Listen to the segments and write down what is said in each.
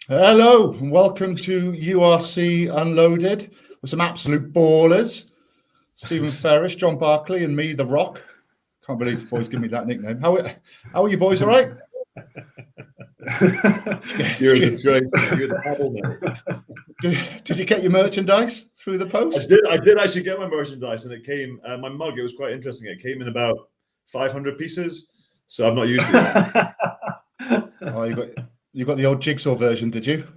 Hello and welcome to URC Unloaded with some absolute ballers. Stephen Ferris, John Barclay and me, The Rock. Can't believe the boys give me that nickname. How are you boys, all right? You're the troublemaker. Did you get your merchandise through the post? I did actually get my merchandise, and it came, my mug, it was quite interesting. It came in about 500 pieces, so I'm not used to it. Oh, you got the old jigsaw version, did you?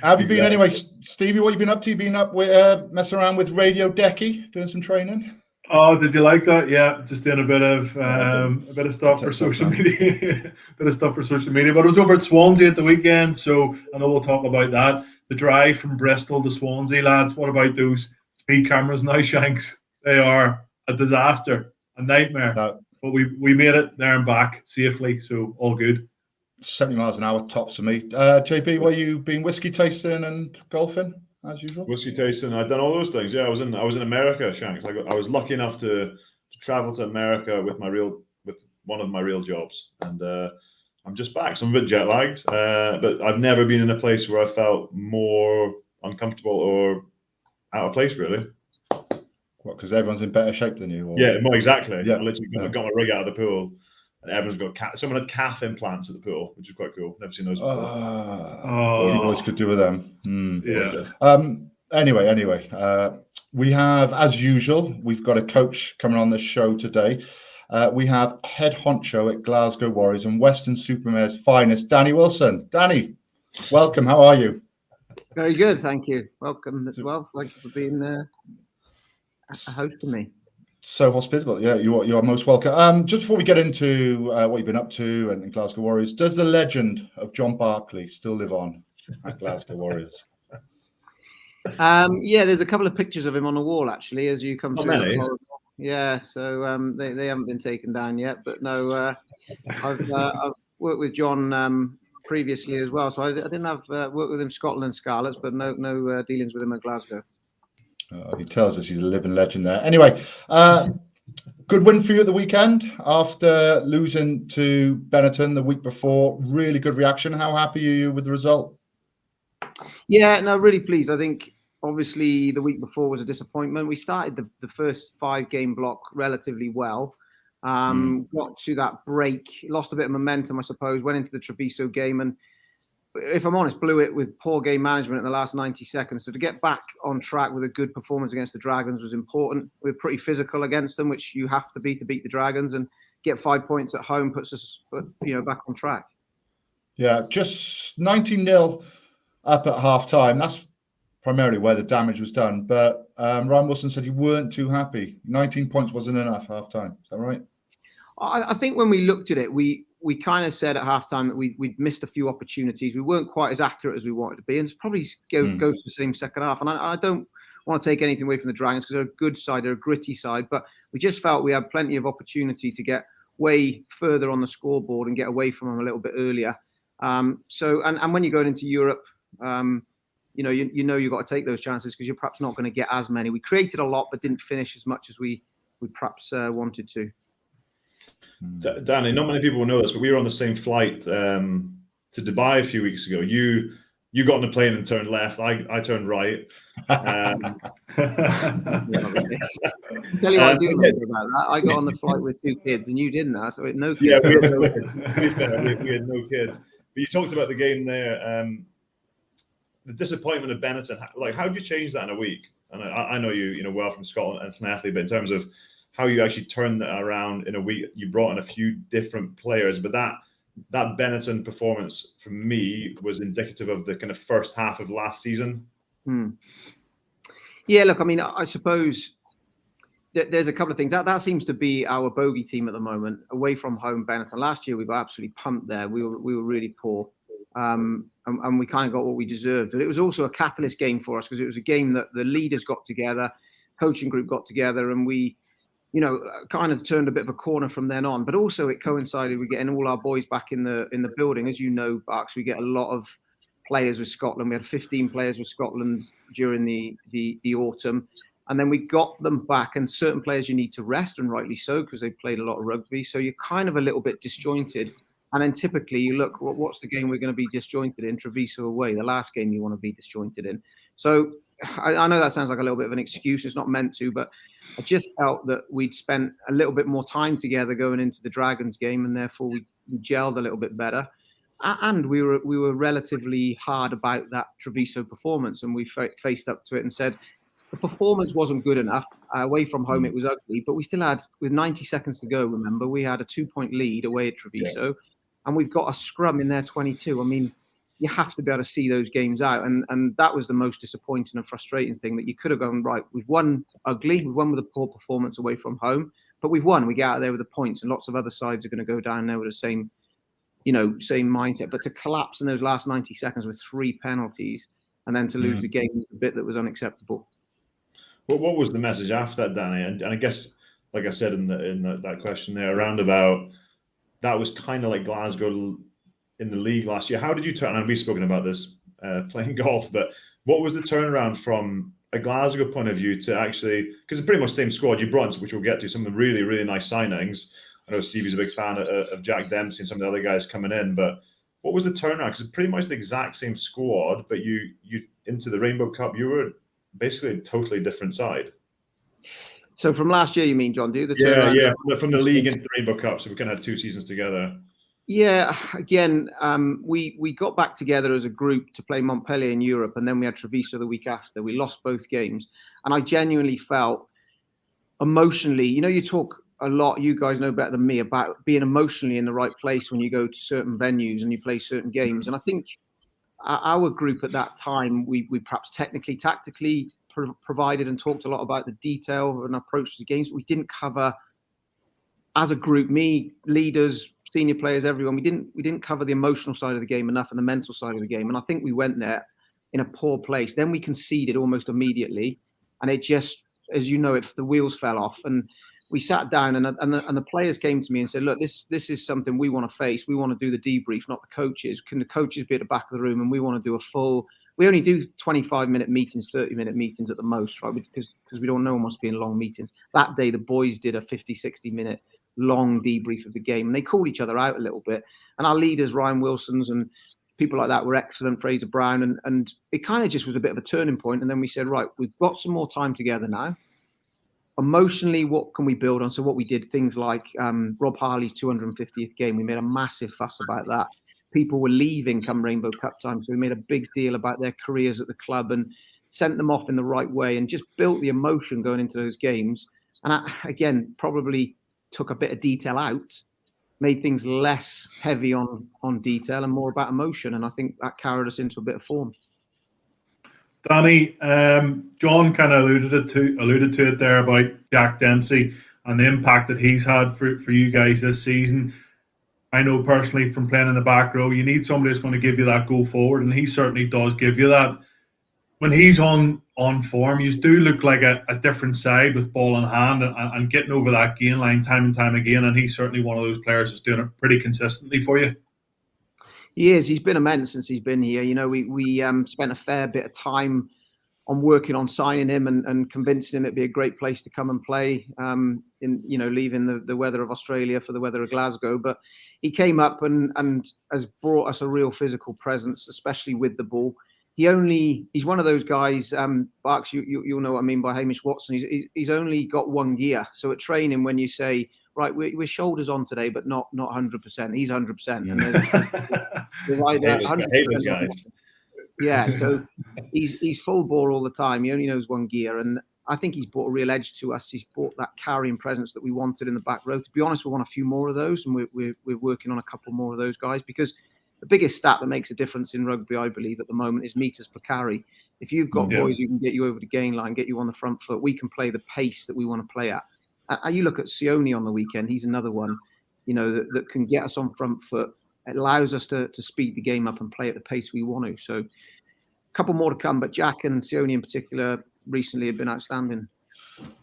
How have you been anyway, Stevie? What have you been up to? You been up with messing around with Radio Decky, doing some training? Oh, did you like that? Yeah, just doing a bit of stuff for social media, But I was over at Swansea at the weekend, so I know we'll talk about that. The drive from Bristol to Swansea, lads. What about those speed cameras now, Shanks? They are a disaster, a nightmare. No. But we made it there and back safely, so all good. 70 miles an hour tops for me. JB, where you been whiskey tasting and golfing as usual? Whiskey tasting. I've done all those things. Yeah, I was in America, Shanks. I was lucky enough to travel to America with one of my real jobs, and I'm just back. So I'm a bit jet lagged, but I've never been in a place where I felt more uncomfortable or out of place, really. What? Because everyone's in better shape than you? Or... Yeah, more exactly. Yeah. I literally got my rig out of the pool. And everyone's got someone had calf implants at the pool, which is quite cool. Never seen those before. What you boys could do with them. Yeah. Anyway, we have, as usual, we've got a coach coming on this show today. We have head honcho at Glasgow Warriors and Western Supermare's finest, Danny Wilson. Danny, welcome. How are you? Very good, thank you. Welcome as well. Thank you for being a host to me. So hospitable. Yeah, you are most welcome. Just before we get into what you've been up to and Glasgow Warriors, does the legend of John Barclay still live on at Glasgow Warriors? Yeah, there's a couple of pictures of him on the wall actually as you come through. Yeah, so they haven't been taken down yet, but no, I've worked with John previously as well, so I didn't have worked with him Scotland Scarlets, but no dealings with him at Glasgow. He tells us he's a living legend there. Anyway, good win for you at the weekend after losing to Benetton the week before. Really good reaction. How happy are you with the result? Yeah, no, really pleased. I think obviously the week before was a disappointment. We started the first 5-game block relatively well. Got to that break, lost a bit of momentum, I suppose, went into the Treviso game and, if I'm honest, blew it with poor game management in the last 90 seconds. So to get back on track with a good performance against the Dragons was important. We were pretty physical against them, which you have to be to beat the Dragons, and get 5 points at home puts us, back on track. Yeah, just 19-0 up at half time. That's primarily where the damage was done. But Ryan Wilson said you weren't too happy. 19 points wasn't enough half time. Is that right? I think when we looked at it, we kind of said at halftime that we'd missed a few opportunities. We weren't quite as accurate as we wanted to be, and it's probably goes to the same second half. And I don't want to take anything away from the Dragons because they're a good side, they're a gritty side, but we just felt we had plenty of opportunity to get way further on the scoreboard and get away from them a little bit earlier. So when you're going into Europe, you've got to take those chances because you're perhaps not going to get as many. We created a lot, but didn't finish as much as we perhaps wanted to. Danny, not many people will know this, but we were on the same flight to Dubai a few weeks ago. You got on the plane and turned left. I turned right. I'll tell you what I do remember about that. I got on the flight with 2 kids, and you didn't. So no kids. Yeah, we had no kids. But you talked about the game there. The disappointment of Benetton. Like, how did you change that in a week? And I know you well from Scotland and as an athlete, but in terms of how you actually turned that around in a week, you brought in a few different players, but that Benetton performance for me was indicative of the kind of first half of last season. Yeah, look, I mean, I suppose there's a couple of things. That seems to be our bogey team at the moment, away from home Benetton. Last year we got absolutely pumped there. We were really poor. And we kind of got what we deserved. But it was also a catalyst game for us because it was a game that the leaders got together, coaching group got together, and we kind of turned a bit of a corner from then on. But also it coincided with getting all our boys back in the building. As you know, Barks, we get a lot of players with Scotland. We had 15 players with Scotland during the autumn. And then we got them back. And certain players you need to rest, and rightly so, because they played a lot of rugby. So you're kind of a little bit disjointed. And then typically you look, what's the game we're going to be disjointed in? Treviso away, the last game you want to be disjointed in. So I know that sounds like a little bit of an excuse. It's not meant to, but I just felt that we'd spent a little bit more time together going into the Dragons game, and therefore we gelled a little bit better. And we were relatively hard about that Treviso performance, and we faced up to it and said the performance wasn't good enough. Away from home, it was ugly, but we still had, with 90 seconds to go, remember, we had a 2-point lead away at Treviso, and we've got a scrum in their 22. I mean, you have to be able to see those games out, and that was the most disappointing and frustrating thing, that you could have gone, right, we've won ugly, we've won with a poor performance away from home, but we've won, we get out of there with the points, and lots of other sides are going to go down there with the same mindset. But to collapse in those last 90 seconds with 3 penalties and then to lose the game was a bit that was unacceptable. What was the message after that, Danny? And I guess, like I said in that question there, around about, that was kind of like Glasgow in the league last year. How did you turn? And we've spoken about this playing golf, but what was the turnaround from a Glasgow point of view to actually, because it's pretty much the same squad you brought, which we'll get to, some of the really, really nice signings. I know Stevie's a big fan of Jack Dempsey and some of the other guys coming in, but what was the turnaround? Because it's pretty much the exact same squad, but you into the Rainbow Cup, you were basically a totally different side. So from last year, you mean, John? Yeah. From the league into the Rainbow Cup, so we kind of had 2 seasons together. Yeah, again, we got back together as a group to play Montpellier in Europe, and then we had Treviso the week after. We lost both games, and I genuinely felt emotionally, you talk a lot, you guys know better than me, about being emotionally in the right place when you go to certain venues and you play certain games. And I think our group at that time, we perhaps technically, tactically provided and talked a lot about the detail of an approach to the games. We didn't cover, as a group, me, leaders, senior players, everyone, we didn't cover the emotional side of the game enough and the mental side of the game. And I think we went there in a poor place. Then we conceded almost immediately, and it just, as you know, the wheels fell off. And we sat down, and the players came to me and said, look, this is something we want to face. We want to do the debrief, not the coaches. Can the coaches be at the back of the room? And we want to do we only do 25-minute meetings, 30-minute meetings at the most, right? Because we don't know what's being long meetings. That day, the boys did a 50, 60-minute long debrief of the game, and they called each other out a little bit. And our leaders, Ryan Wilson's and people like that, were excellent, Fraser Brown, and it kind of just was a bit of a turning point. And then we said, right, we've got some more time together now. Emotionally, what can we build on? So what we did, things like Rob Harley's 250th game, we made a massive fuss about that. People were leaving come Rainbow Cup time, so we made a big deal about their careers at the club and sent them off in the right way and just built the emotion going into those games. And again, probably took a bit of detail out, made things less heavy on detail and more about emotion. And I think that carried us into a bit of form. Danny, John kind of alluded to it there about Jack Dempsey and the impact that he's had for you guys this season. I know personally from playing in the back row, you need somebody who's going to give you that go forward, and he certainly does give you that. When he's on form, you do look like a different side with ball in hand and getting over that gain line time and time again, and he's certainly one of those players that's doing it pretty consistently for you. He is. He's been immense since he's been here. We spent a fair bit of time on working on signing him and convincing him it'd be a great place to come and play. Leaving the weather of Australia for the weather of Glasgow. But he came up and has brought us a real physical presence, especially with the ball. He's one of those guys. Barks, you'll know what I mean by Hamish Watson. He's only got one gear. So at training, when you say, right, we're shoulders on today, but not 100%. He's 100%, and there's either 100%. Guys. Yeah, so he's full bore all the time. He only knows one gear, and I think he's brought a real edge to us. He's brought that carrying presence that we wanted in the back row. To be honest, we want a few more of those, and we're working on a couple more of those guys, because the biggest stat that makes a difference in rugby, I believe, at the moment is meters per carry. If you've got boys who can get you over the gain line, get you on the front foot, we can play the pace that we want to play at. You look at Sione on the weekend, he's another one, that can get us on front foot. It allows us to speed the game up and play at the pace we want to. So a couple more to come, but Jack and Sione in particular recently have been outstanding.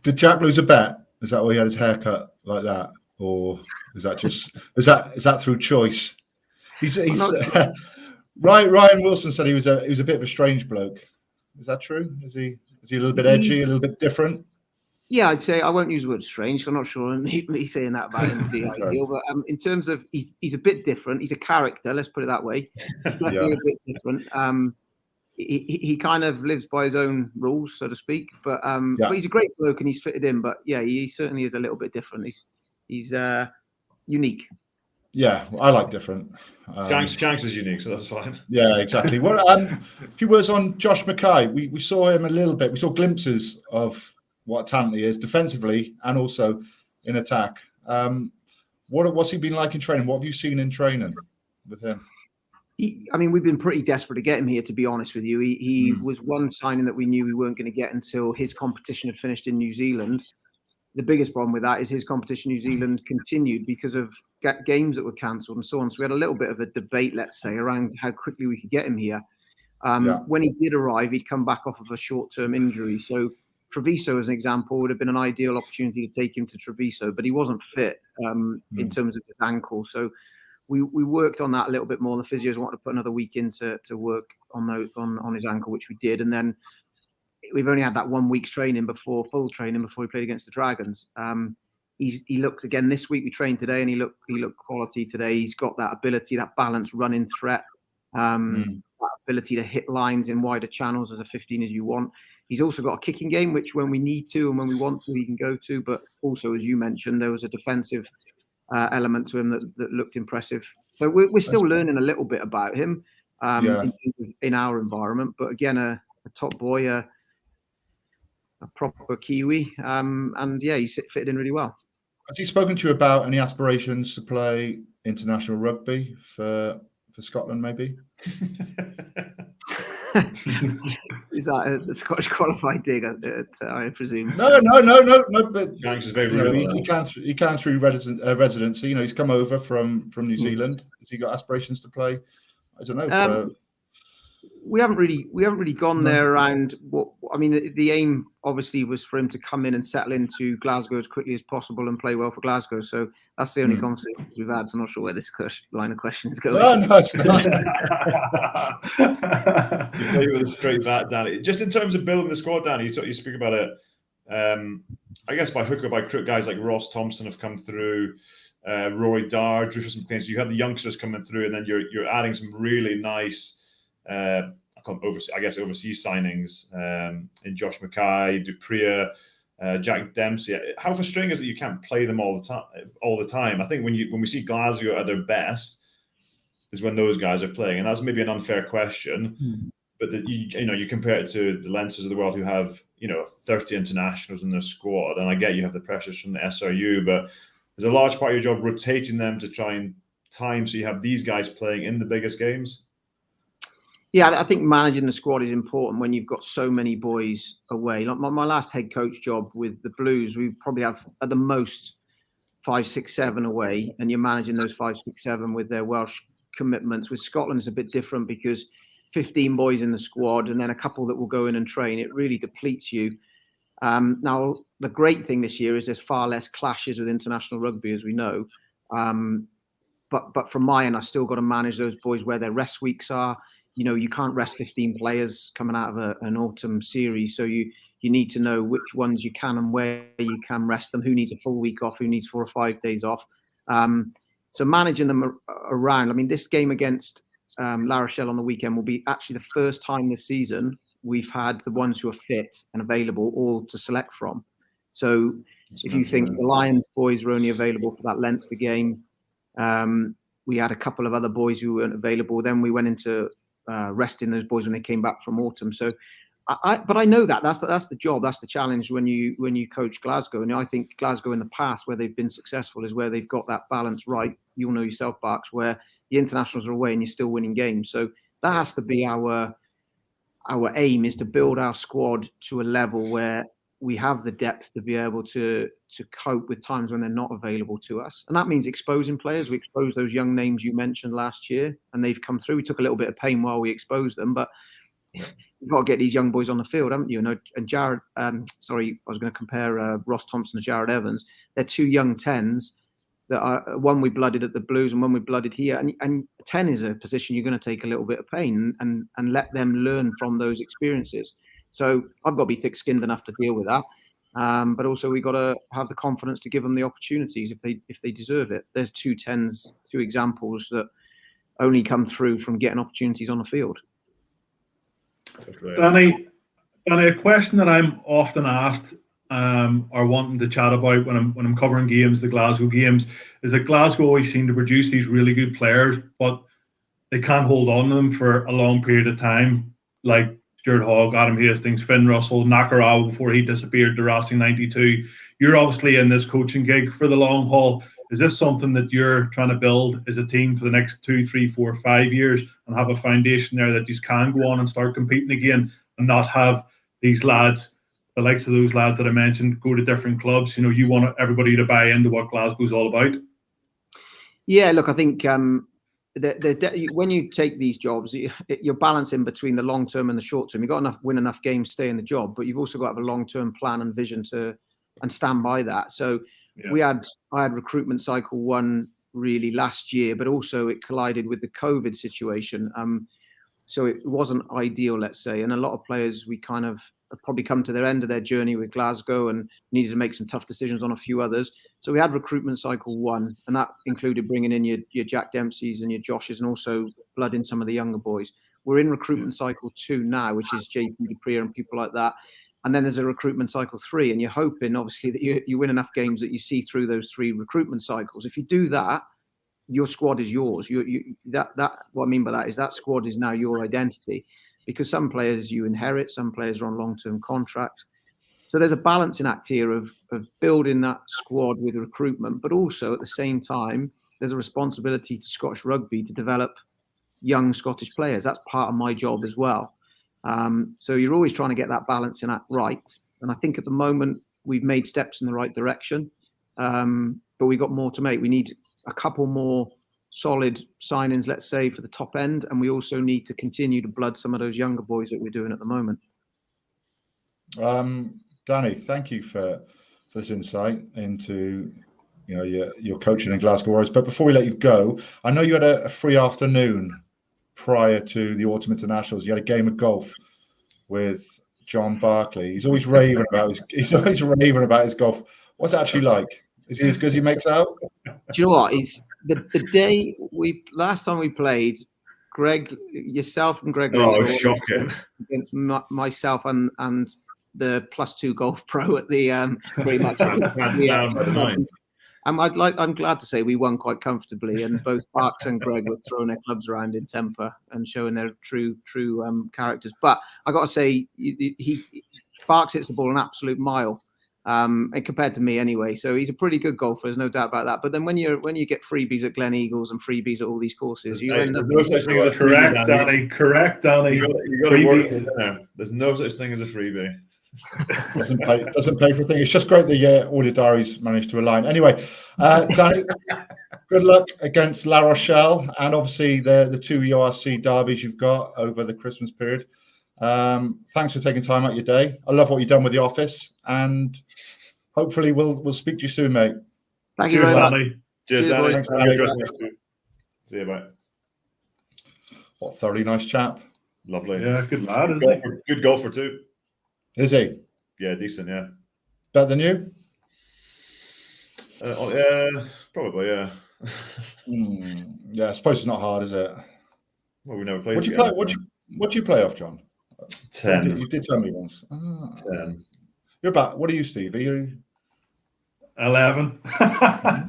Did Jack lose a bet? Is that why he had his haircut like that? Or is that just is that through choice? He's Ryan Wilson said he was a bit of a strange bloke. Is that true? Is he a little bit edgy, a little bit different? Yeah, I'd say I won't use the word strange. I'm not sure me saying that about him would be ideal, but in terms of he's a bit different. He's a character, let's put it that way. He's definitely a bit different. He kind of lives by his own rules, so to speak. But he's a great bloke and he's fitted in. But yeah, he certainly is a little bit different. He's unique. Yeah, I like different. Shanks is unique, so that's fine. Yeah, exactly. Well, a few words on Josh Mackay. We saw him a little bit. We saw glimpses of what talent he is defensively and also in attack. What's he been like in training? What have you seen in training with him? We've been pretty desperate to get him here, to be honest with you. He was one signing that we knew we weren't going to get until his competition had finished in New Zealand. The biggest problem with that is his competition in New Zealand continued because of games that were cancelled and so on. So we had a little bit of a debate, let's say, around how quickly we could get him here. When he did arrive, he'd come back off of a short-term injury. So Treviso, as an example, would have been an ideal opportunity to take him to Treviso, but he wasn't fit in terms of his ankle. So we worked on that a little bit more. The physios wanted to put another week in to work on his ankle, which we did. And then we've only had that 1 week's training full training before he played against the Dragons. He looked again this week. We trained today, and he looked quality today. He's got that ability, that balanced running threat, that ability to hit lines in wider channels as a 15 as you want. He's also got a kicking game, which when we need to and when we want to, he can go to. But also, as you mentioned, there was a defensive element to him that looked impressive. So we're still learning a little bit about him in our environment. But again, a top boy, a proper Kiwi, and yeah, he's fitted in really well. Has he spoken to you about any aspirations to play international rugby for Scotland, maybe? Is that a Scottish qualified dig? I presume. No. But is very he can through residency. He's come over from New Zealand. Has he got aspirations to play? I don't know. We haven't really gone there around the aim obviously was for him to come in and settle into Glasgow as quickly as possible and play well for Glasgow. So that's the only conversations we've had. So I'm not sure where this line of questions is going. No, it's not. You play with a straight bat, Danny. Just in terms of building the squad, Danny, you speak about it. I guess by hook or by crook, guys like Ross Thompson have come through. Rory Darge, Rufus McLean. So you have the youngsters coming through, and then you're adding some really nice. Overseas signings in Josh Mackay, Dupria, Jack Dempsey. How frustrating is it you can't play them all the time? I think when we see Glasgow at their best is when those guys are playing, and that's maybe an unfair question. But you compare it to the Leinsters of the world who have 30 internationals in their squad, and I get you have the pressures from the SRU, but there's a large part of your job rotating them to try and time so you have these guys playing in the biggest games. Yeah, I think managing the squad is important when you've got so many boys away. Like my last head coach job with the Blues, we probably have at the most 5, 6, 7 away, and you're managing those 5, 6, 7 with their Welsh commitments. With Scotland, it's a bit different because 15 boys in the squad and then a couple that will go in and train. It really depletes you. Now, the great thing this year is there's far less clashes with international rugby, as we know. But from my end, I've still got to manage those boys where their rest weeks are. You can't rest 15 players coming out of an autumn series. So you need to know which ones you can and where you can rest them, who needs a full week off, who needs 4 or 5 days off. So managing them around. This game against La Rochelle on the weekend will be actually the first time this season we've had the ones who are fit and available all to select from. So if you think the Lions boys were only available for that Leinster game, we had a couple of other boys who weren't available. Then we went into resting those boys when they came back from autumn. So, but I know that's the job, that's the challenge when you coach Glasgow. And I think Glasgow in the past, where they've been successful, is where they've got that balance right. You'll know yourself, Barks, where the internationals are away and you're still winning games. So that has to be our aim, is to build our squad to a level where we have the depth to be able to cope with times when they're not available to us. And that means exposing players. We exposed those young names you mentioned last year, and they've come through. We took a little bit of pain while we exposed them, but you've got to get these young boys on the field, haven't you? And Jared, I was going to compare Ross Thompson to Jared Evans. They're 2 young 10s that are, one we blooded at the Blues and one we blooded here. And 10 is a position you're going to take a little bit of pain and let them learn from those experiences. So I've got to be thick-skinned enough to deal with that. But also we got to have the confidence to give them the opportunities if they deserve it. There's two examples that only come through from getting opportunities on the field. Danny, a question that I'm often asked or wanting to chat about when I'm covering games, the Glasgow games, is that Glasgow always seem to produce these really good players, but they can't hold on to them for a long period of time, like Stuart Hogg, Adam Hastings, Finn Russell, Nakarawa before he disappeared to Racing 92. You're obviously in this coaching gig for the long haul. Is this something that you're trying to build as a team for the next 2, 3, 4, 5 years and have a foundation there that you can go on and start competing again and not have these lads, the likes of those lads that I mentioned, go to different clubs? You know, you want everybody to buy into what Glasgow's all about. Yeah, look, I think when you take these jobs, you're balancing between the long term and the short term. You've got to win enough games, stay in the job, but you've also got to have a long term plan and vision and stand by that. So I had recruitment cycle 1 really last year, but also it collided with the COVID situation. So it wasn't ideal, let's say. And a lot of players, we kind of probably come to their end of their journey with Glasgow and needed to make some tough decisions on a few others. So we had recruitment cycle 1, and that included bringing in your Jack Dempseys and your Joshes and also blooding some of the younger boys. We're in recruitment cycle 2 now, which is JP Dupree and people like that. And then there's a recruitment cycle 3, and you're hoping, obviously, that you win enough games that you see through those 3 recruitment cycles. If you do that, your squad is yours. What I mean by that is that squad is now your identity, because some players you inherit, some players are on long-term contracts. So there's a balancing act here of building that squad with recruitment, but also at the same time, there's a responsibility to Scottish rugby to develop young Scottish players. That's part of my job as well. So you're always trying to get that balancing act right. And I think at the moment we've made steps in the right direction, but we've got more to make. We need a couple more solid signings, let's say, for the top end, and we also need to continue to blood some of those younger boys that we're doing at the moment. Danny, thank you for this insight into your coaching in Glasgow Warriors. But before we let you go, I know you had a free afternoon prior to the Autumn Internationals. You had a game of golf with John Barclay. He's always raving about his golf. What's it actually like? Is he as good as he makes out? Do you know what? He's the day last time we played, Greg, yourself and Greg. Oh, shocking! Against myself and the +2 golf pro at the pretty much. I'm glad to say we won quite comfortably, and both Parks and Greg were throwing their clubs around in temper and showing their true characters. But I got to say, Parks hits the ball an absolute mile. And compared to me anyway, so he's a pretty good golfer. There's no doubt about that. But then when you get freebies at Glen Eagles and freebies at all these courses, you end up. No such thing as a freebie, Danny. Correct, Danny. You got to work it there. There's no such thing as a freebie. doesn't pay for a thing. It's just great that all your diaries managed to align. Anyway, Danny, good luck against La Rochelle and obviously the 2 URC derbies you've got over the Christmas period. Thanks for taking time out of your day. I love what you've done with the office, and hopefully we'll speak to you soon, mate. Thank you very much. Cheers, Danny. Thanks, Danny. See you, mate. What a thoroughly nice chap. Lovely. Yeah, good lad, isn't he? Good golfer too. Is he? Yeah, decent. Yeah. Better than you? Probably. Yeah. Yeah, I suppose it's not hard, is it? Well, we never played. What do you play off, John? 10. You did tell me once. 10. You're about. What are you, Steve? Are you 11? Flat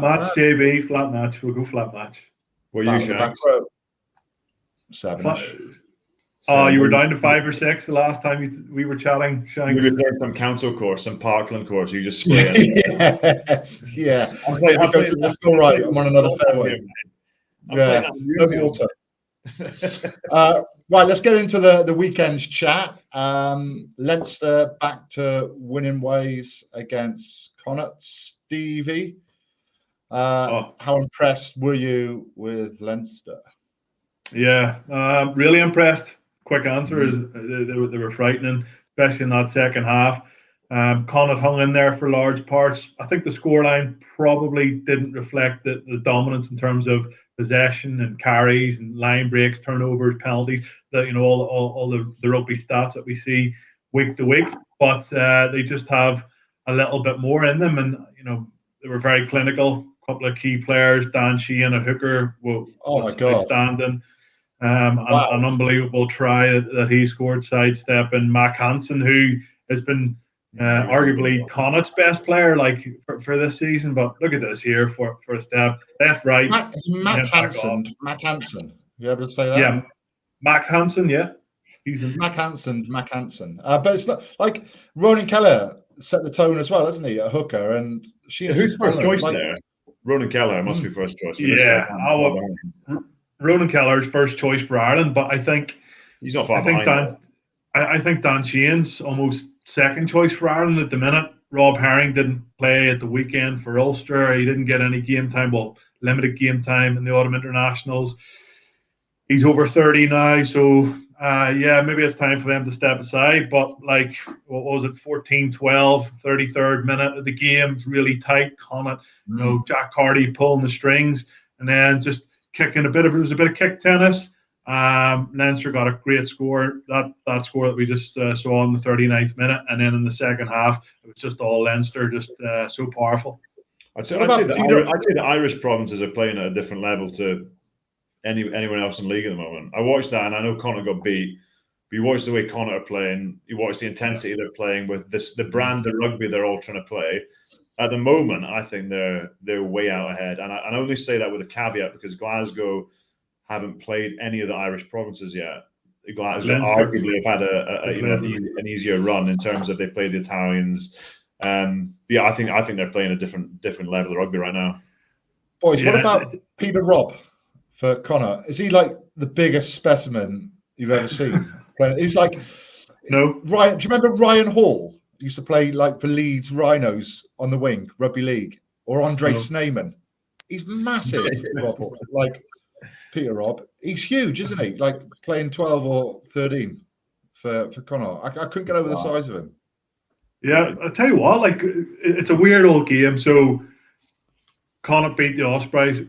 match, JB. Flat match. We'll go flat match. What are you, Shanks? 7-ish. Oh, you were down to 5 or 6 the last time we were chatting, Shanks. We were doing some council course, some Parkland course. You just spray Yes, yeah. I'm on another fairway. Yeah, no water. Right, let's get into the weekend's chat. Leinster back to winning ways against Connacht. Stevie, how impressed were you with Leinster? Yeah, really impressed. Quick answer is they were frightening, especially in that second half. Connacht hung in there for large parts. I think the scoreline probably didn't reflect the dominance in terms of possession and carries and line breaks, turnovers, penalties. All the rugby stats that we see week to week. but they just have a little bit more in them. And, they were very clinical. A couple of key players, Dan Sheehan at hooker, was outstanding. An unbelievable try that he scored sidestepping Mac Hansen, who has been arguably Connacht's best player for this season. But look at this here for a step. Left, right. Mac Hansen. You able to say that? Yeah. Mac Hansen, yeah. He's Mac Hansen. But it's not like Ronan Keller set the tone as well, hasn't he? A hooker. And who's first choice there? Ronan Keller must be first choice. Ronan Keller's first choice for Ireland, but I think he's not far behind. I think Dan Sheehan's almost second choice for Ireland at the minute. Rob Herring didn't play at the weekend for Ulster. He didn't get any game time, limited game time in the autumn internationals. He's over 30 now, so maybe it's time for them to step aside. But what was it, 14-12, 33rd minute of the game, really tight. Connacht, Jack Carty pulling the strings, and then just kicking it was a bit of kick tennis. Leinster got a great score, that score that we just saw in the 39th minute, and then in the second half, it was just all Leinster, just so powerful. I'd say the Irish provinces are playing at a different level to anyone else in the league at the moment. I watched that, and I know Connacht got beat. But you watch the way Connacht are playing. You watch the intensity they're playing with the brand of rugby they're all trying to play. At the moment, I think they're way out ahead, and I only say that with a caveat because Glasgow haven't played any of the Irish provinces yet. Glasgow arguably have had an easier run in terms of they played the Italians. I think they're playing a different level of rugby right now. Boys, what about Peter Robb for Connacht? Is he like the biggest specimen you've ever seen? He's like Ryan. Do you remember Ryan Hall? He used to play for Leeds Rhinos on the wing, rugby league, or Andre Sneeman. He's massive, Robb, Peter Robb. He's huge, isn't he? Playing 12 or 13 for Connacht. I couldn't get over the size of him. Yeah, I tell you what, it's a weird old game. So Connacht beat the Ospreys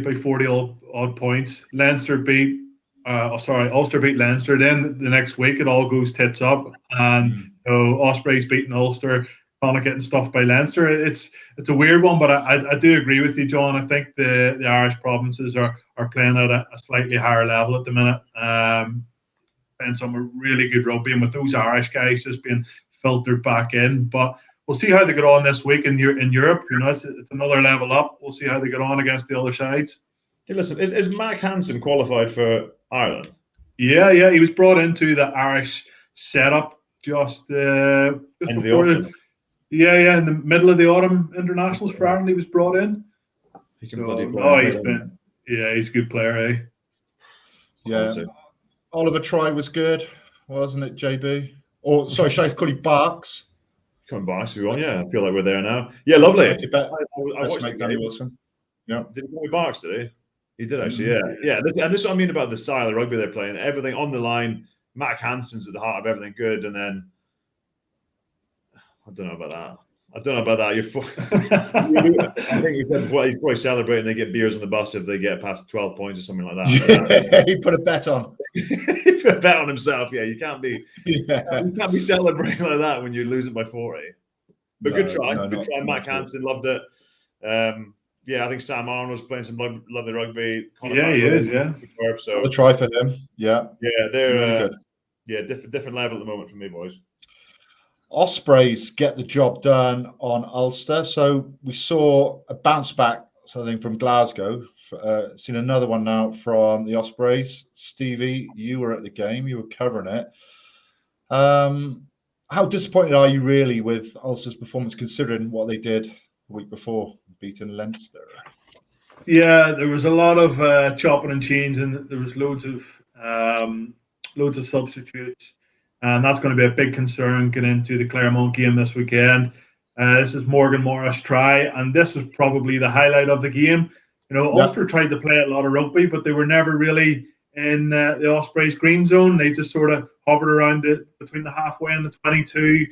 by 40 odd points. Ulster beat Leinster. Then the next week it all goes tits up, and Ospreys beating Ulster, Connacht getting stuffed by Leinster. It's a weird one, but I do agree with you, John. I think the Irish provinces are playing at a slightly higher level at the minute, playing some really good rugby, and with those Irish guys just being filtered back in. But we'll see how they get on this week in Europe. It's another level up. We'll see how they get on against the other sides. Hey, listen, is Mac Hansen qualified for Ireland? Yeah, he was brought into the Irish setup just before in the middle of the autumn internationals for Ireland. He was brought in. He's a good player, eh? Yeah. Oliver Try was good, wasn't it, JB? Or sorry, should I call you Barks? Come on, Barks, if you want. Yeah, I feel like we're there now. Yeah, lovely. I watched Danny Wilson. Yeah. Did he call me Barks today? He did actually, yeah. This is what I mean about the style of rugby they're playing. Everything on the line. Mac Hansen's at the heart of everything good, and then I don't know about that. I think you said before he's probably celebrating. They get beers on the bus if they get past 12 points or something like that. Yeah, he put a bet on. He put a bet on himself. Yeah, you can't be celebrating like that when you're losing by 40. But good try, Mac Hansen loved it. I think Sam Arnold's playing some lovely rugby. He is. Yeah, so the try for him. Yeah, they're different level at the moment for me, boys. Ospreys get the job done on Ulster. So we saw a bounce back, something from Glasgow. Seen another one now from the Ospreys. Stevie, you were at the game. You were covering it. How disappointed are you really with Ulster's performance, considering what they did the week before, beating Leinster? Yeah, there was a lot of chopping and changing. There was loads of substitutes. And that's going to be a big concern getting into the Claremont game this weekend. This is Morgan Morris' try, and this is probably the highlight of the game. Ulster tried to play a lot of rugby, but they were never really in the Ospreys' green zone. They just sort of hovered around it between the halfway and the 22.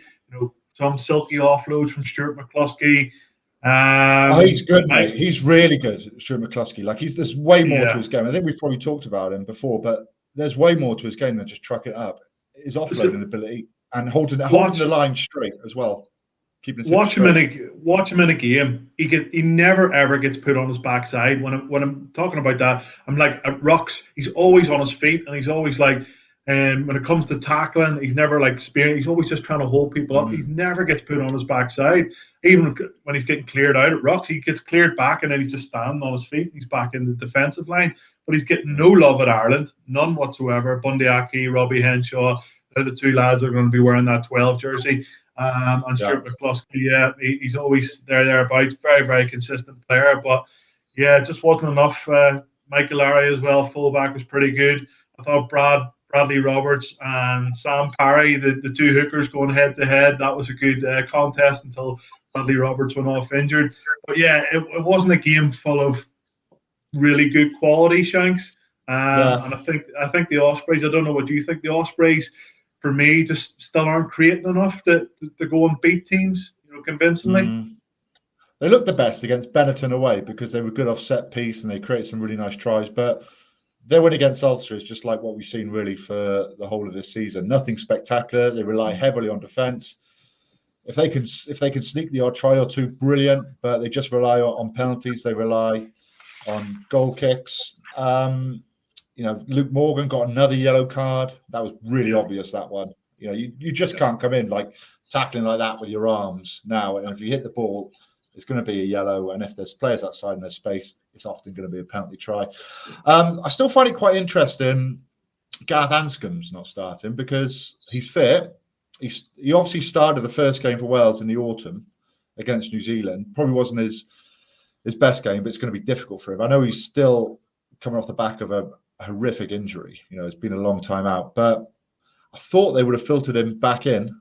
Some silky offloads from Stuart McCluskey. He's good, mate. He's really good, Stuart McCluskey. There's way more to his game. I think we've probably talked about him before, but there's way more to his game than just truck it up. His offloading ability and holding the line straight as well. Watch him in a game. He never ever gets put on his backside. When I'm talking about that, I'm like at rucks. He's always on his feet, and he's always like. And when it comes to tackling, he's never like spearing. He's always just trying to hold people up. He never gets put on his backside. Even when he's getting cleared out at rucks, he gets cleared back, and then he's just standing on his feet. He's back in the defensive line, but he's getting no love at Ireland, none whatsoever. Bundyaki, Robbie Henshaw, they're the two lads that are going to be wearing that 12 jersey. And Stuart McCluskey, he's always thereabouts. Very, very consistent player, but yeah, it just wasn't enough. Michael Larry as well, fullback, was pretty good. I thought Bradley Roberts and Sam Parry, the two hookers going head to head, that was a good contest until Bradley Roberts went off injured. But yeah, it wasn't a game full of really good quality, Shanks. And I think the Ospreys, I don't know what you think, the Ospreys, for me, just still aren't creating enough to go and beat teams, convincingly. They looked the best against Benetton away because they were good off set piece and they created some really nice tries. But their win against Ulster is just like what we've seen really for the whole of this season. Nothing spectacular. They rely heavily on defence. If they can sneak the odd try or two, brilliant. But they just rely on penalties. They rely on goal kicks. Luke Morgan got another yellow card. That was really obvious, that one. You just can't come in like tackling like that with your arms now. And if you hit the ball, it's going to be a yellow. And if there's players outside in their space, it's often going to be a penalty try. I still find it quite interesting Gareth Anscombe's not starting because he's fit. He obviously started the first game for Wales in the autumn against New Zealand. Probably wasn't his best game, but it's going to be difficult for him. I know he's still coming off the back of a horrific injury. It's been a long time out, but I thought they would have filtered him back in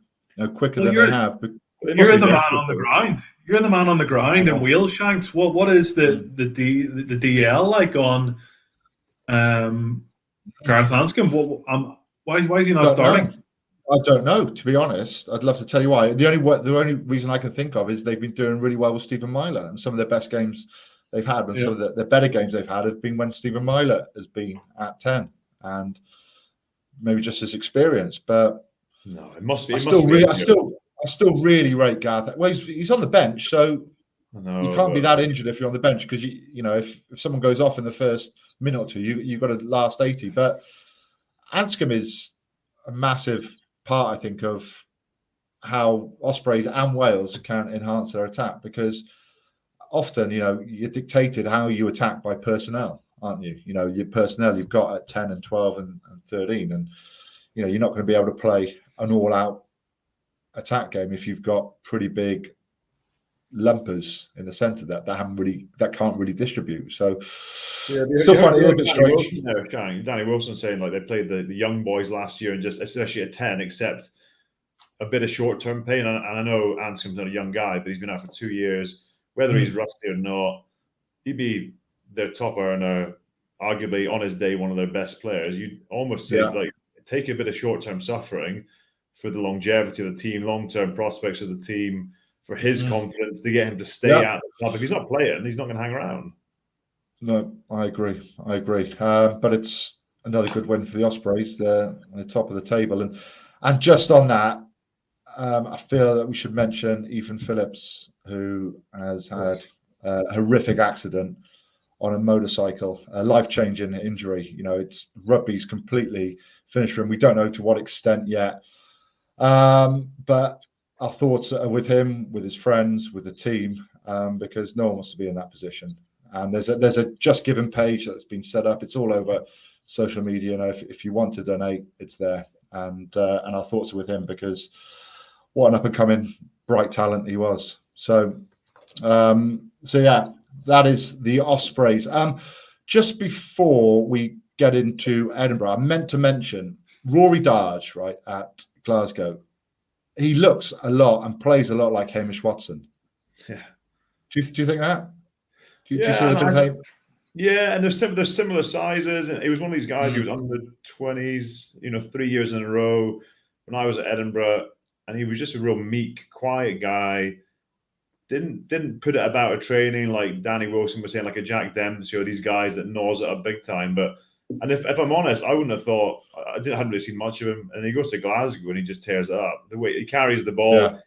quicker than they have. You're the man on the ground. You're the man on the ground in Wales, Shanks. What is the DL like on Gareth Anscombe? Why is he not starting? I don't know, to be honest. I'd love to tell you why. The only reason I can think of is they've been doing really well with Stephen Myler, and some of their best games they've had, and some of the better games they've had have been when Stephen Myler has been at 10, and maybe just his experience. But no, it must be. I still really rate Gareth. Well, he's on the bench, so you can't be that injured if you're on the bench because if someone goes off in the first minute or two, you've got to last 80. But Anscombe is a massive part, I think, of how Ospreys and Wales can enhance their attack because often, you're dictated how you attack by personnel, aren't you? Your personnel you've got at 10 and 12 and 13, and you're not going to be able to play an all-out attack game if you've got pretty big lumpers in the centre that can't really distribute. So still find it a little bit strange. Danny Wilson saying like they played the young boys last year and just especially at 10 accept a bit of short-term pain. And I know Anscombe's not a young guy, but he's been out for 2 years. Whether he's rusty or not, he'd be their top earner, arguably on his day one of their best players. You'd almost say like take a bit of short-term suffering for the longevity of the team, long-term prospects of the team, for his confidence to get him to stay at the club. If he's not playing, he's not going to hang around. No, I agree. But it's another good win for the Ospreys. They're at the top of the table. And just on that, I feel that we should mention Ethan Phillips, who has had a horrific accident on a motorcycle, a life-changing injury. It's rugby's completely finished for him. We don't know to what extent yet. But our thoughts are with him, with his friends, with the team, because no one wants to be in that position. And there's a Just Giving page that's been set up. It's all over social media. If you want to donate, it's there. And our thoughts are with him because what an up and coming bright talent he was. So yeah, that is the Ospreys. Just before we get into Edinburgh, I meant to mention Rory Darge, right, at Glasgow. He looks a lot and plays a lot like Hamish Watson. Yeah. Do you think that? Do you see and there's similar sizes. And he was one of these guys. He was under 20s, 3 years in a row when I was at Edinburgh, and he was just a real meek, quiet guy. Didn't put it about a training like Danny Wilson was saying, like a Jack Dempsey or these guys that gnaws it up big time. But And if I'm honest, I wouldn't have thought, hadn't really seen much of him. And he goes to Glasgow and he just tears it up. The way he carries the ball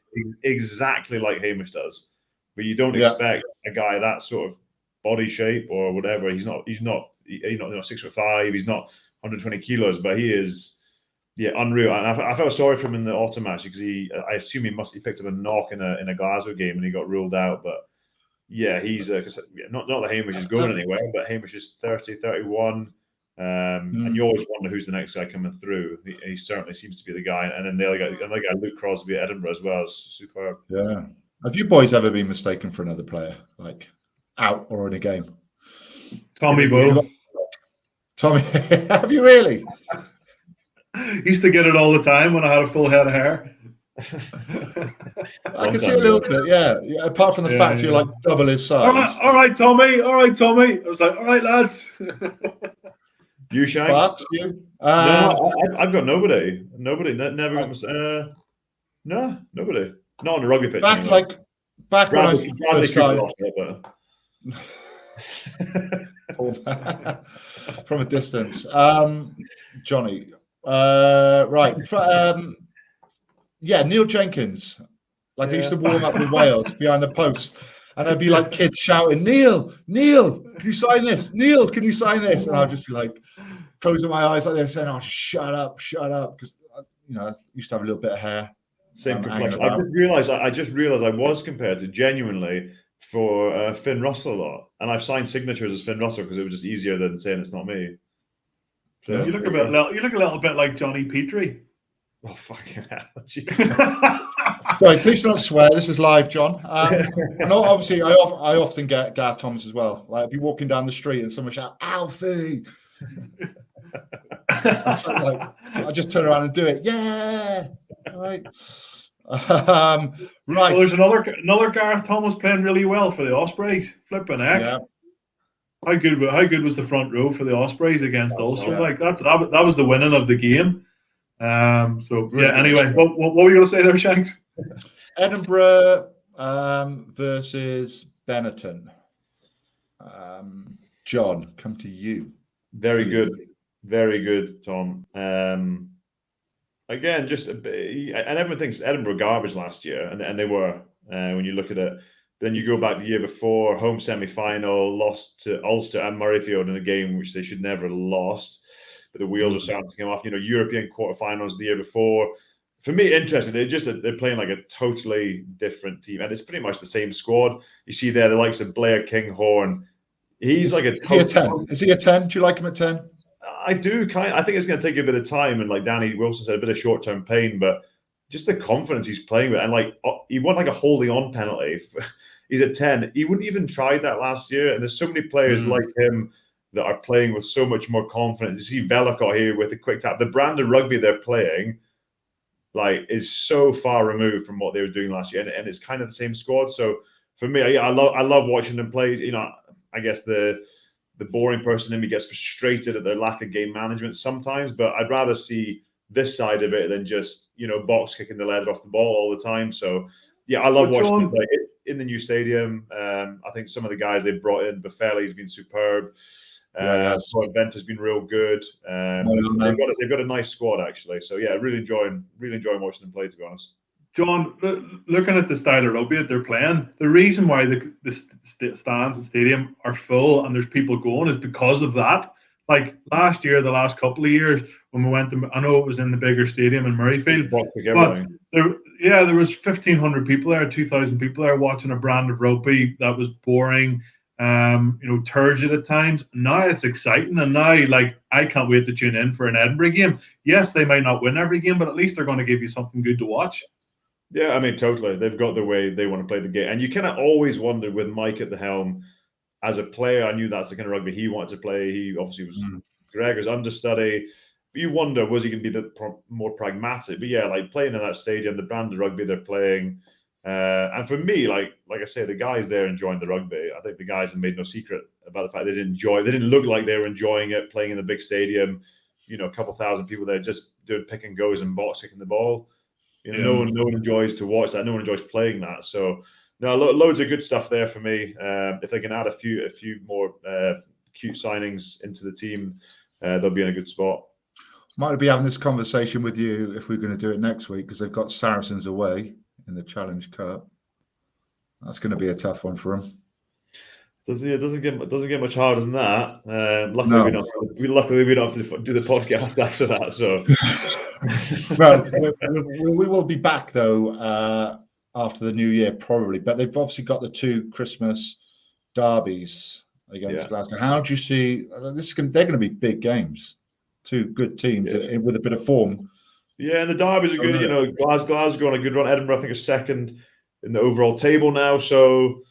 exactly like Hamish does. But you don't expect a guy that sort of body shape or whatever. He's not 6'5", he's not 120 kilos, but he is unreal. And I felt sorry for him in the autumn match because I assume he picked up a knock in a Glasgow game and he got ruled out. But yeah, he's not that Hamish is going anywhere, but Hamish is 30, 31. And you always wonder who's the next guy coming through. He certainly seems to be the guy. And then the other guy, Luke Crosby at Edinburgh as well, is superb. Yeah. Have you boys ever been mistaken for another player, like out or in a game? Tommy Bowe. Tommy, have you really? Used to get it all the time when I had a full head of hair. I can see a little bit, yeah. Apart from the fact you're like double his size. All right, Tommy. I was like, all right, lads. You, Shanks? You? No, I've got nobody. Nobody. Never got no, nobody. Not on the rugby pitch. Back when I first started. From a distance. Johnny. Right. Neil Jenkins. Like, I used to warm up with Wales behind the post. And there'd be like kids shouting, Neil, can you sign this? Neil, can you sign this? And I'd just be like, closing my eyes like this, saying, oh, shut up. Because, I used to have a little bit of hair. Same complexion. I just realized I was compared to genuinely for Finn Russell a lot. And I've signed signatures as Finn Russell because it was just easier than saying it's not me. So, you look a little bit like Johnny Petrie. Oh, fucking hell. Sorry, please don't swear. This is live, John. And obviously, I often get Gareth Thomas as well. Like, if you're walking down the street and someone shout, Alfie! I just turn around and do it. Yeah! Right. Right. Well, there's another Gareth Thomas playing really well for the Ospreys. Flipping heck. Yeah. How good was the front row for the Ospreys against Ulster? Yeah. Like that was the winning of the game. Anyway, what were you going to say there, Shanks? Edinburgh versus Benetton. John, come to you. Very good, Tom. Again, and everyone thinks Edinburgh garbage last year, and they were when you look at it. Then you go back the year before, home semi-final, lost to Ulster and Murrayfield in a game which they should never have lost. But the wheels are starting to come off. European quarterfinals the year before. For me, interesting. They're playing like a totally different team, and it's pretty much the same squad. You see there the likes of Blair Kinghorn. He's like a 10. Is he a 10? Do you like him at 10? I do. I think it's going to take a bit of time, and like Danny Wilson said, a bit of short-term pain, but just the confidence he's playing with, and like he won like a holding on penalty. He's a 10. He wouldn't even try that last year, and there's so many players like him that are playing with so much more confidence. You see Velikot here with a quick tap. The brand of rugby they're playing, like, is so far removed from what they were doing last year, and it's kind of the same squad. So for me, I love watching them play. I guess the boring person in me gets frustrated at their lack of game management sometimes, but I'd rather see this side of it than just box kicking the leather off the ball all the time. So yeah, I love watching them play in the new stadium. I think some of the guys they've brought in, Buffelli's been superb. Venter's been real good. They've got a nice squad actually. So yeah, really enjoying watching them play, to be honest. John, looking at the style of rugby that they're playing, the reason why the stands and stadium are full and there's people going is because of that. Like last year, the last couple of years when we went to, I know it was in the bigger stadium in Murrayfield, but there was 1,500 people there, 2,000 people there watching a brand of rugby that was boring, turgid at times. Now it's exciting, and now I can't wait to tune in for an Edinburgh game. Yes, they might not win every game, but at least they're going to give you something good to watch. Yeah, I mean, totally. They've got the way they want to play the game, and you kind of always wonder with Mike at the helm. As a player, I knew that's the kind of rugby he wanted to play. He obviously was Gregor's understudy. But you wonder, was he going to be a bit more pragmatic? But yeah, like playing in that stadium, the brand of rugby they're playing. And for me, like I say, the guys there enjoying the rugby. I think the guys have made no secret about the fact they didn't enjoy it. They didn't look like they were enjoying it, playing in the big stadium. A couple thousand people there just doing pick and goes and box kicking the ball. No one enjoys to watch that. No one enjoys playing that. So no, loads of good stuff there for me. If they can add a few more cute signings into the team, they'll be in a good spot. Might be having this conversation with you if we're going to do it next week, because they've got Saracens away in the Challenge Cup. That's going to be a tough one for them. It doesn't get much harder than that. No. We don't have to do the podcast after that. So, well, we will be back though after the new year probably. But they've obviously got the 2 Christmas derbies against Glasgow. How do you see this? They're going to be big games. 2 good teams with a bit of form. Yeah, and the derbies are good. You know, Glasgow on a good run. Edinburgh, I think, is second in the overall table now. So,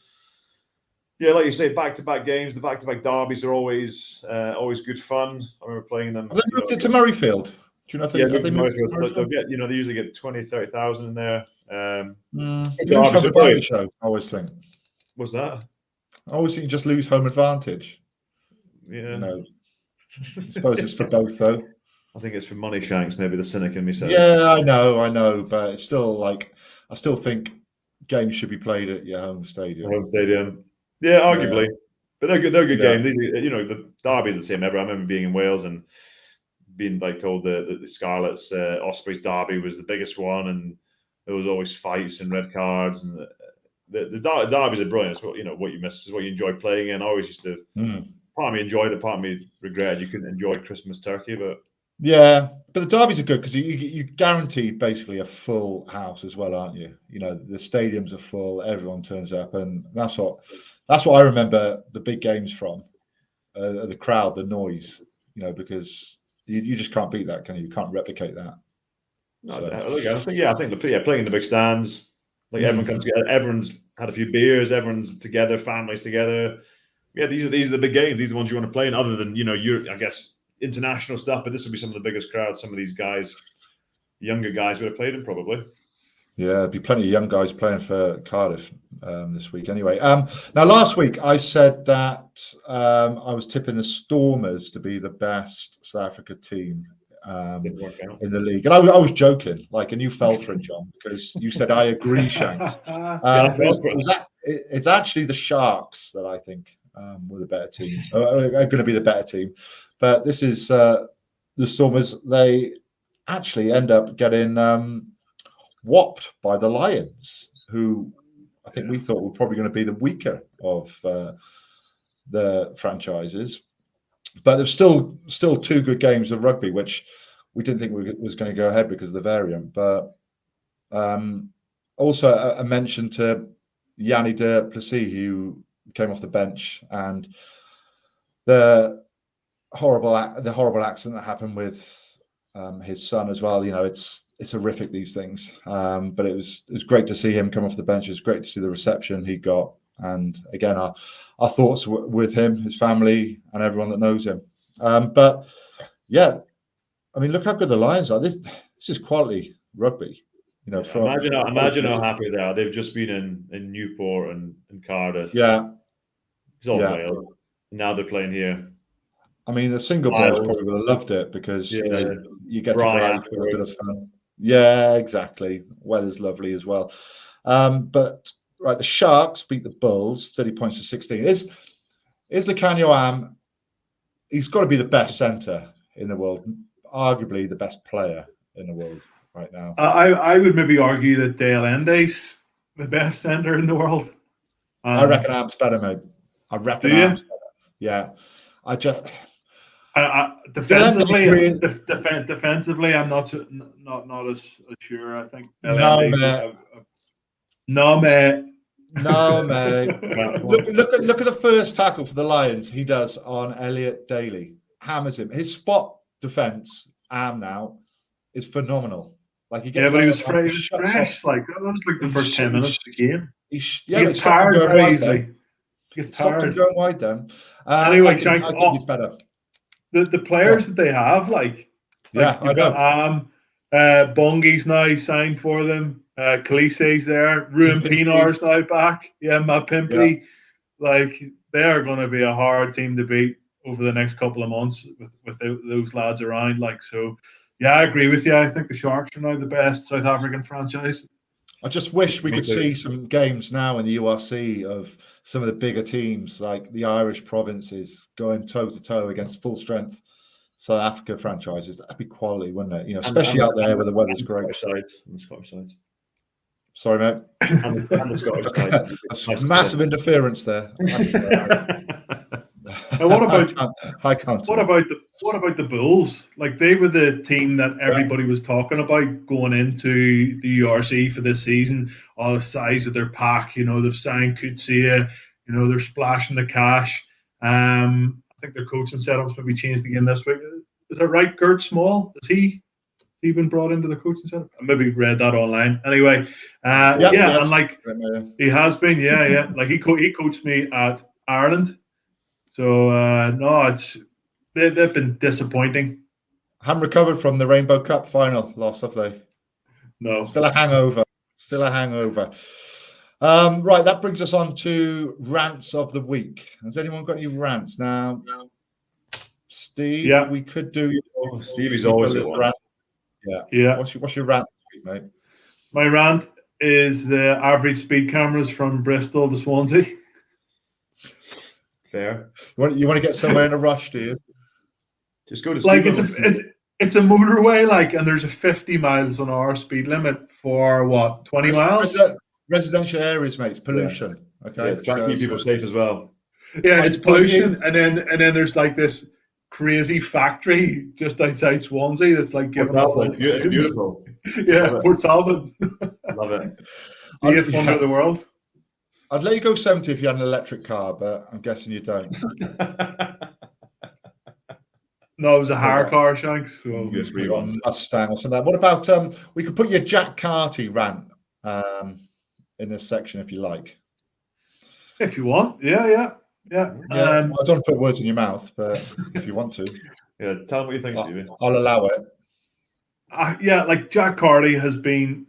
yeah, like you say, back-to-back games. The back-to-back derbies are always good fun. I remember playing them. Have they moved it to Murrayfield? Do you know if they moved it to Murrayfield? They'll get, they usually get 20,000, 30,000 in there. Lose home advantage, I always think. What's that? I always think you just lose home advantage. Yeah. No. I suppose it's for both, though. I think it's for money, Shanks. Maybe the cynic in me says. Yeah, I know, but it's still I still think games should be played at your home stadium. Yeah, arguably, but they're good. They're good games. These, the derby's the same ever. I remember being in Wales and being told the Scarlets Ospreys derby was the biggest one, and there was always fights and red cards, and the derbies are brilliant. It's what you miss is what you enjoy playing in. I always used to. Part of me enjoyed it. Part of me regretted you couldn't enjoy Christmas turkey, but. Yeah, but the derbies are good because you guaranteed basically a full house as well, aren't you? The stadiums are full, everyone turns up, and that's what I remember the big games from. The crowd, the noise, because you just can't beat that, can you? You can't replicate that. No, I think playing in the big stands, everyone comes together, everyone's had a few beers, everyone's together, families together. Yeah, these are the big games. These are the ones you want to play in, other than I guess. International stuff, but this would be some of the biggest crowds. Some of these guys, younger guys, would have played in probably. Yeah, there'd be plenty of young guys playing for Cardiff this week. Anyway, now last week I said that I was tipping the Stormers to be the best South Africa team in the league, and I was joking, and you fell for it, John, because you said I agree, Shanks. It's actually the Sharks that I think were the better team, are going to be the better team. But this is the Stormers. They actually end up getting whopped by the Lions, who I think we thought were probably going to be the weaker of the franchises. But there's still 2 good games of rugby, which we didn't think was going to go ahead because of the variant. But also a mention to Yanni du Plessis, who came off the bench, and the horrible accident that happened with his son as well. It's horrific, these things. But it was great to see him come off the bench. It was great to see the reception he got. And again, our thoughts with him, his family, and everyone that knows him. But yeah, I mean, look how good the Lions are. This is quality rugby. Imagine how happy they are. They've just been in Newport and Cardiff. Yeah, it's all Wales. Now they're playing here. I mean, the single boys probably would have loved it because you get to go out for a bit of fun. Yeah, exactly. Weather's lovely as well. But right, the Sharks beat the Bulls 30 points to 16. Is Lukhanyo Am? He's got to be the best centre in the world, arguably the best player in the world right now. I would maybe argue that Dale Ende's the best centre in the world. I reckon Am's better, mate. I reckon Am's better. Yeah, defensively, I'm not as sure. I think no, mate. Look at the first tackle for the Lions. He does on Elliot Daly, hammers him. His spot defense, now, is phenomenal. He gets but he was fresh. That was the first 10 minutes of the game. He gets tired very easily. He gets tired. Stopped him going wide then. Anyway, I think he's better. The players that they have, you've got Bongi's now signed for them. Khaleesi's there. Ruben Pinar's now back. Yeah, Mapimpi. They are going to be a hard team to beat over the next couple of months with those lads around. So, yeah, I agree with you. I think the Sharks are now the best South African franchise. I just wish we could see some games now in the URC of some of the bigger teams, like the Irish provinces, going toe-to-toe against full-strength South Africa franchises. That'd be quality, wouldn't it? You know, especially out there where the weather's great. The Scottish side. Sorry, mate. And the Scottish side. That's massive interference there. And what about I can't. what about the Bulls? Like, they were the team that everybody was talking about going into the URC for this season. All the size of their pack, you know, they've signed Kutsia, you know, they're splashing the cash. I think their coaching setups maybe changed again this week. Is that right, Gert Small? Has he been brought into the coaching setup? I maybe read that online. Anyway, and like he has been, like he coached me at Ireland. So no, they've been disappointing. Haven't recovered from the Rainbow Cup final loss, have they? No, still a hangover. Right, that brings us on to rants of the week. Has anyone got any rants now? Steve, Yeah, we could do. Stevie's always a one. rant. Yeah. What's your rant this week, mate? My rant is the average speed cameras from Bristol to Swansea. Fair. You want to get somewhere in a rush, do you? Just go to like it's a motorway, like, and there's a 50 miles an hour speed limit for what, 20 miles? Residential areas, mate. It's pollution. Yeah. Okay. Yeah, trying to keep people safe as well. Yeah, it's pollution, and then there's like this crazy factory just outside Swansea that's like giving off. It's beautiful. Yeah, Port Talbot. Love it. The 8th wonder of the world. I'd let you go 70 if you had an electric car, but I'm guessing you don't. No, it was a hire car, Shanks. So Mustang or something. What about we could put your Jack Carty rant in this section if you like. If you want, yeah. I don't want to put words in your mouth, but if you want to, yeah, tell me what you think, Stevie. I'll allow it. Like Jack Carty has been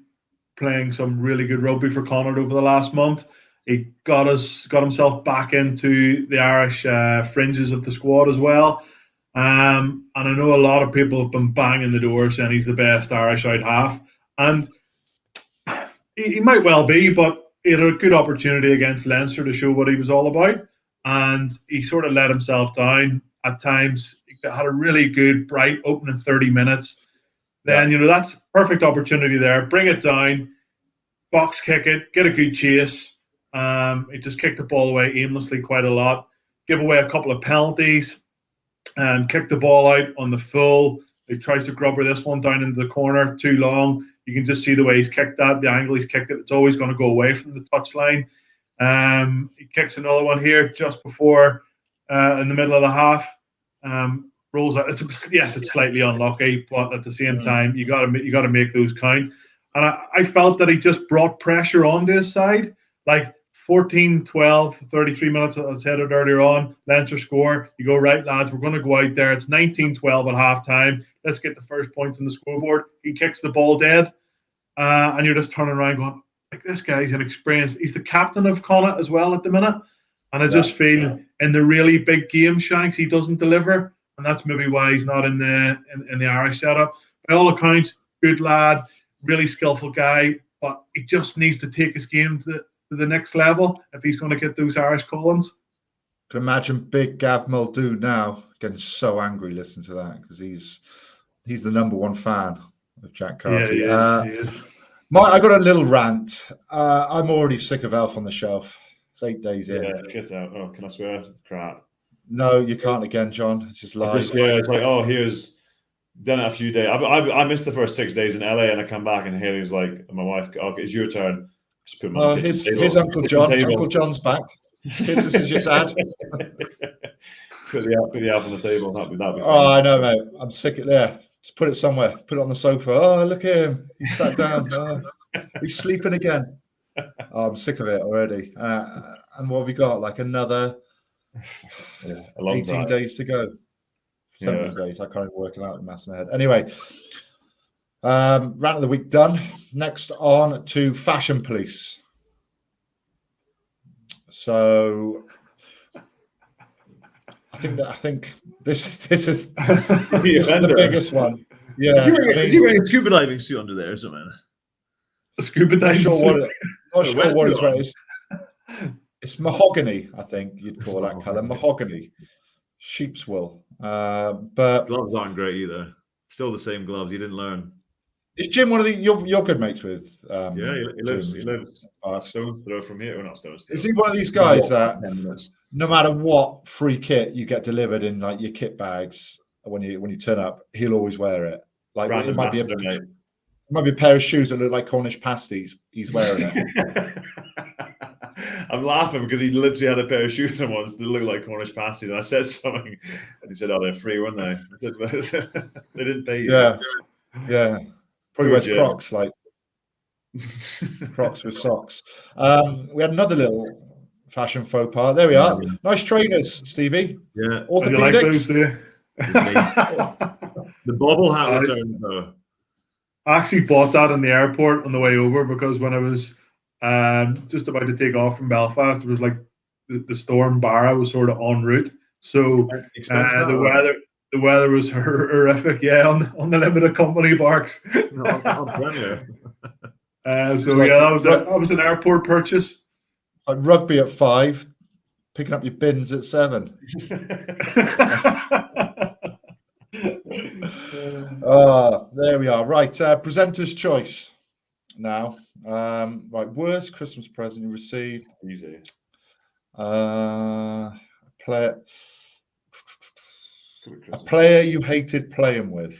playing some really good rugby for Connacht over the last month. He got himself back into the Irish fringes of the squad as well. And I know a lot of people have been banging the door saying he's the best Irish out half, and he might well be, but he had a good opportunity against Leinster to show what he was all about, and he sort of let himself down at times. He had a really good, bright opening 30 minutes. Then, that's perfect opportunity there. Bring it down, box kick it, get a good chase. He just kicked the ball away aimlessly quite a lot, give away a couple of penalties, and kick the ball out on the full. He tries to grubber this one down into the corner, too long. You can just see the way he's kicked that, the angle he's kicked it. It's always going to go away from the touchline. He kicks another one here just before, in the middle of the half. Rolls out. It's slightly unlucky, but at the same time, you got to make those count. And I felt that he just brought pressure onto his side, like 14, 12, 33 minutes, as I said it earlier on, Leinster score. You go, right, lads, we're going to go out there. It's 19-12 at half-time. Let's get the first points on the scoreboard. He kicks the ball dead, and you're just turning around going, like, this guy's inexperienced. He's the captain of Connacht as well at the minute. And I just feel in the really big game, Shanks, he doesn't deliver. And that's maybe why he's not in the Irish setup. By all accounts, good lad, really skillful guy, but he just needs to take his game to the next level if he's going to get those Irish call-ins. I can imagine big Gav Muldoon now getting so angry listening to that, because he's the number one fan of Jack Carty. Yeah, he is. I got a little rant. I'm already sick of Elf on the Shelf. It's 8 days in. Yeah, shit out. Oh, can I swear? Crap. No, you can't again, John. It's just live. It's like, here's done it a few days. I missed the first 6 days in LA, and I come back, and Haley's like, my wife, okay, it's your turn. Just put him on the here's Uncle John. Uncle John's back. Kids, this is your dad. put the Elf on the table. That'd be Oh, I know, mate. I'm sick of there. Just put it somewhere. Put it on the sofa. Oh, look at him. He sat down. Oh, he's sleeping again. Oh, I'm sick of it already. And what have we got? Like another 18 days to go. 17 days. I can't even work it out in mass in my head. Anyway, rant of the week done. Next on to Fashion Police. So I think this is the biggest one. Yeah, is he wearing a scuba diving suit under there or something? A scuba diving suit. Not sure what it's wearing. It's mahogany, I think you'd call that colour. Mahogany, sheep's wool. But gloves aren't great either. Still the same gloves. You didn't learn. is Jim one of the you're good mates with? Yeah, he lives Uh, stone's throw from here. Or not stone's throw. Is he one of these guys Yeah, that 10 minutes. no matter what free kit you get delivered in like your kit bags when you turn up, he'll always wear it? Like Brand it might be ambassador, mate. a pair of shoes that look like Cornish pasties. He's wearing it. I'm laughing because he literally had a pair of shoes on once that looked like Cornish pasties. And I said something, and he said, "Oh, they're free, weren't they?" I said, they didn't pay you. Yeah. Probably wears Crocs, like Crocs with socks. We had another little fashion faux pas. There we are. Nice trainers, Stevie. Yeah. You like those, do you? The bobble hat return, though. I actually bought that in the airport on the way over because when I was just about to take off from Belfast, there was like the storm Barra was sort of en route. So the weather was horrific, on the limited company barks. That was an airport purchase. Like rugby at 5, picking up your bins at 7. There we are. Right, presenter's choice now. Right, worst Christmas present you received. Easy. A player you hated playing with.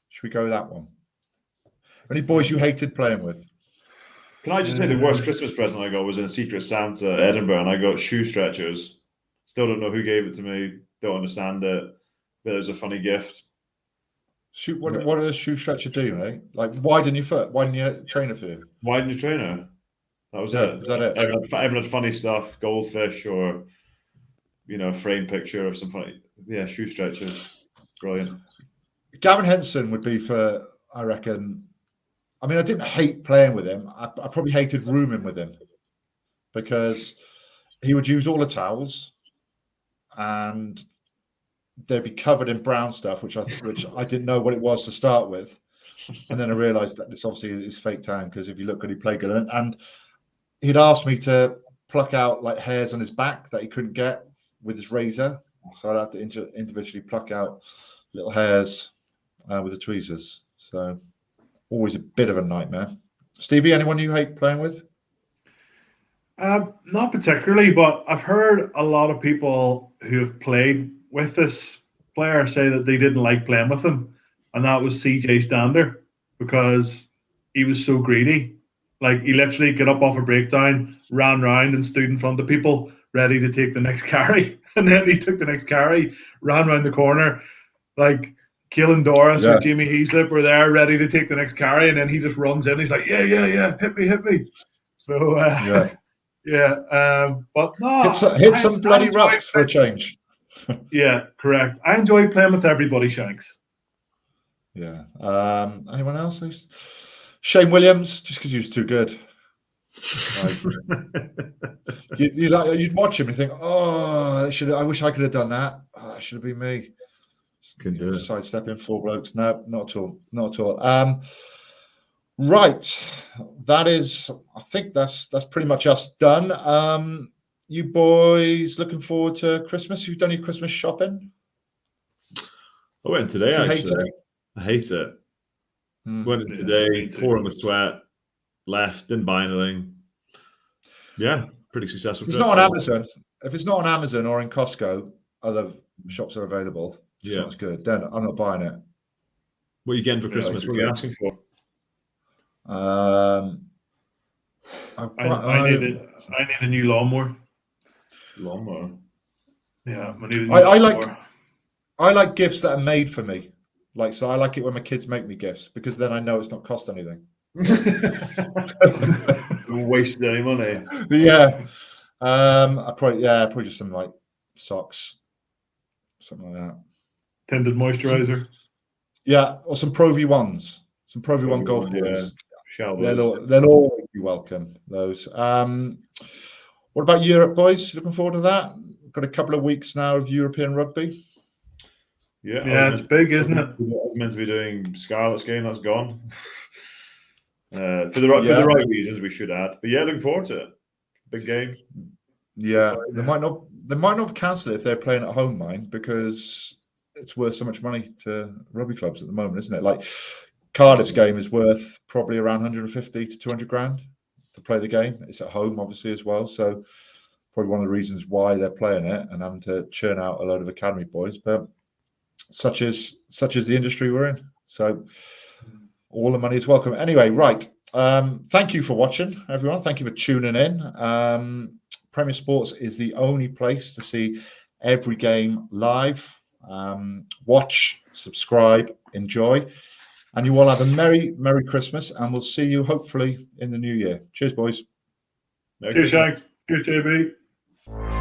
Should we go with that one? Any boys you hated playing with? Can I just say the worst Christmas present I got was in a Secret Santa at Edinburgh, and I got shoe stretchers. Still don't know who gave it to me. Don't understand it. But it was a funny gift. What does a shoe stretcher do, mate? Like widen your foot, widen your trainer for you. Widen your trainer. That was it. Is that it? Everyone had funny stuff, goldfish or frame picture of some funny. Yeah, shoe stretchers. Brilliant. Gavin Henson would be for, I reckon. I mean, I didn't hate playing with him. I probably hated rooming with him because he would use all the towels and they'd be covered in brown stuff, which I didn't know what it was to start with. And then I realized that this obviously is fake tan because if you look good, he played good. And he'd asked me to pluck out like hairs on his back that he couldn't get with his razor. So I'd have to individually pluck out little hairs with the tweezers. So always a bit of a nightmare. Stevie, anyone you hate playing with? Not particularly, but I've heard a lot of people who have played with this player say that they didn't like playing with him, and that was CJ Stander because he was so greedy. Like he literally got up off a breakdown, ran round and stood in front of people ready to take the next carry, and then he took the next carry, ran round the corner, like Keelan Doris and Jamie Heaslip were there ready to take the next carry, and then he just runs in. He's like, yeah, hit me. So but no, hit some bloody rocks for a change. Yeah, correct. I enjoy playing with everybody, Shanks. Yeah. Anyone else? Shane Williams, just because he was too good. Like, you'd watch him and think, oh, I wish I could have done that. Oh, that should have been me. Can do it. Sidestepping 4 blokes. No, not at all. Not at all. Right. That is, I think that's pretty much us done. You boys looking forward to Christmas? You've done your Christmas shopping? I went today, actually. I hate it. Went in today, pouring with sweat, left, didn't buy anything. Yeah, pretty successful. It's not on Amazon. If it's not on Amazon or in Costco, other shops are available. It's not as good. Then I'm not buying it. What are you getting for Christmas? What are you asking for? I need a new lawnmower. Lawnmower. Yeah, I need a new I like gifts that are made for me. Like, so I like it when my kids make me gifts because then I know it's not cost anything. Don't waste any money. Yeah. I probably just some like socks, something like that. Tinted moisturizer. Yeah, or some Pro V1s, some Pro V1 golf balls. They'll always be welcome. Those. What about Europe, boys? Looking forward to that? Got a couple of weeks now of European rugby. Yeah, it's big, isn't it? I was meant to be doing Scarlet's game. That's gone. For the right reasons, we should add. But yeah, looking forward to it. Big game. Yeah, they might not cancel it if they're playing at home, mind, because it's worth so much money to rugby clubs at the moment, isn't it? Like Cardiff's game is worth probably around 150 to 200 grand to play the game. It's at home, obviously, as well. So probably one of the reasons why they're playing it and having to churn out a load of academy boys. But such is the industry we're in. So all the money is welcome. Anyway, right. Thank you for watching, everyone. Thank you for tuning in. Premier Sports is the only place to see every game live. Watch, subscribe, enjoy. And you all have a Merry Christmas, and we'll see you hopefully in the new year. Cheers, boys. Cheers, Shanks. Cheers, JB.